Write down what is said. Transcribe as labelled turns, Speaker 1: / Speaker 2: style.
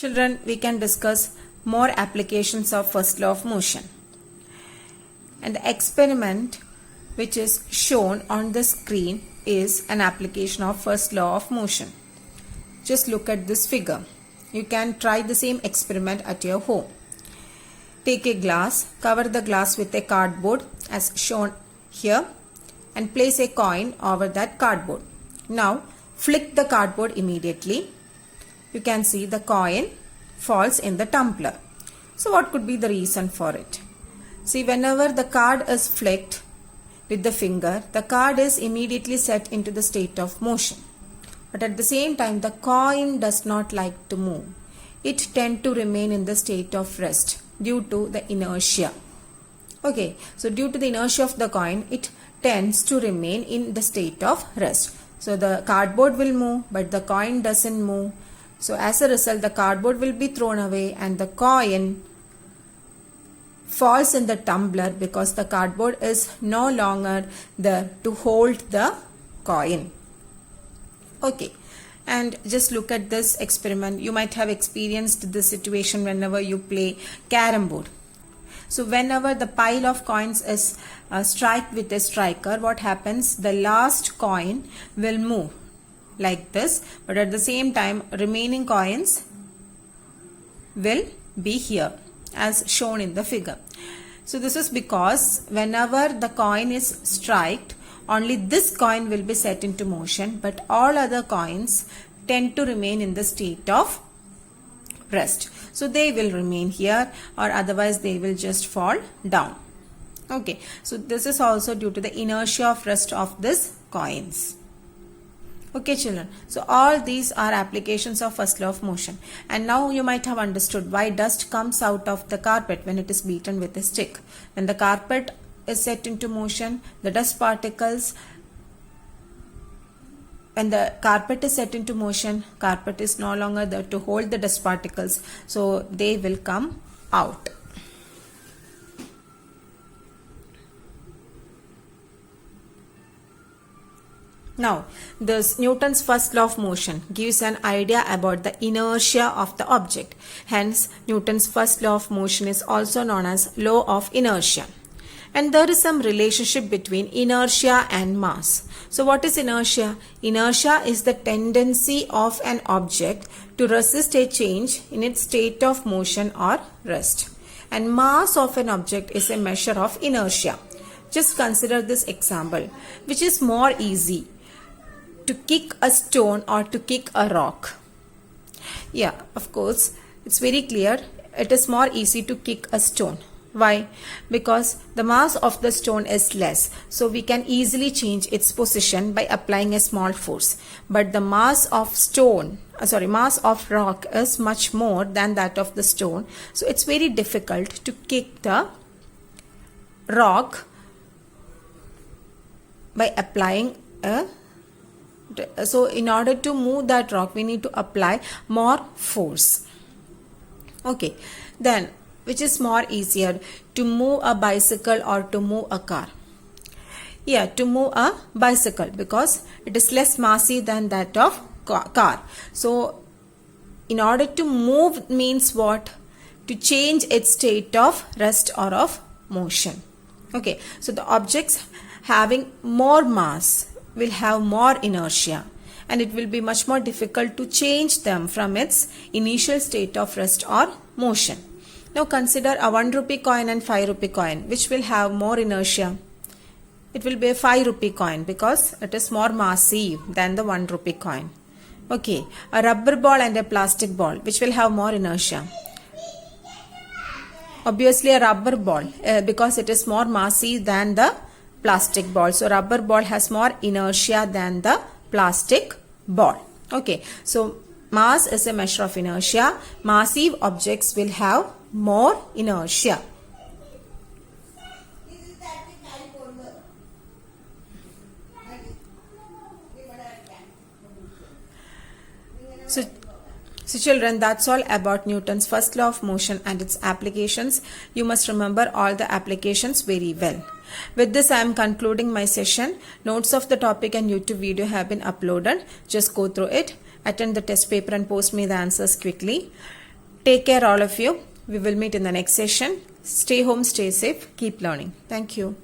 Speaker 1: Children, we can discuss more applications of first law of motion. And the experiment which is shown on the screen is an application of first law of motion. Just look at this figure. You can try the same experiment at your home. Take a glass, cover the glass with a cardboard as shown here and place a coin over that cardboard. Now flick the cardboard immediately. You can see the coin falls in the tumbler. So what could be the reason for it? See, whenever the card is flicked with the finger, the card is immediately set into the state of motion. But at the same time, the coin does not like to move. It tends to remain in the state of rest due to the inertia. Okay, so due to the inertia of the coin, it tends to remain in the state of rest. So the cardboard will move, but the coin doesn't move. So as a result, the cardboard will be thrown away and the coin falls in the tumbler because the cardboard is no longer there to hold the coin. Okay, and just look at this experiment. You might have experienced this situation whenever you play carom board. So whenever the pile of coins is struck with a striker, what happens? The last coin will move like this, but at the same time remaining coins will be here as shown in the figure. So this is because whenever the coin is struck, only this coin will be set into motion, but all other coins tend to remain in the state of rest. So they will remain here, or otherwise they will just fall down. Okay, so this is also due to the inertia of rest of these coins. Okay children, so all these are applications of first law of motion. And now you might have understood why dust comes out of the carpet when it is beaten with a stick. When the carpet is set into motion, the dust particles, when the carpet is set into motion, carpet is no longer there to hold the dust particles, so they will come out. Now, this Newton's first law of motion gives an idea about the inertia of the object. Hence, Newton's first law of motion is also known as law of inertia. And there is some relationship between inertia and mass. So what is inertia? Inertia is the tendency of an object to resist a change in its state of motion or rest. And mass of an object is a measure of inertia. Just consider this example, which is more easy, to kick a stone or to kick a rock. Yeah, of course, it's very clear. It is more easy to kick a stone. Why? Because the mass of the stone is less, so we can easily change its position by applying a small force. But the mass of mass of rock is much more than that of the stone, so it's very difficult to kick the rock by applying a so in order to move that rock, we need to apply more force. Okay, then which is more easier, to move a bicycle or to move a car? Yeah, to move a bicycle because it is less massy than that of car. So in order to move means what? To change its state of rest or of motion. Okay, so the objects having more mass will have more inertia, and it will be much more difficult to change them from its initial state of rest or motion. Now consider a 1 rupee coin and 5 rupee coin. Which will have more inertia? It will be a 5 rupee coin because it is more massive than the 1 rupee coin. Okay, a rubber ball and a plastic ball. Which will have more inertia? Obviously a rubber ball because it is more massive than the plastic ball. So rubber ball has more inertia than the plastic ball. Okay, so mass is a measure of inertia. Massive objects will have more inertia. So children, that's all about Newton's first law of motion and its applications. You must remember all the applications very well. With this, I am concluding my session. Notes of the topic and YouTube video have been uploaded. Just go through it, attend the test paper and post me the answers quickly. Take care all of you. We will meet in the next session. Stay home, stay safe, keep learning. Thank you.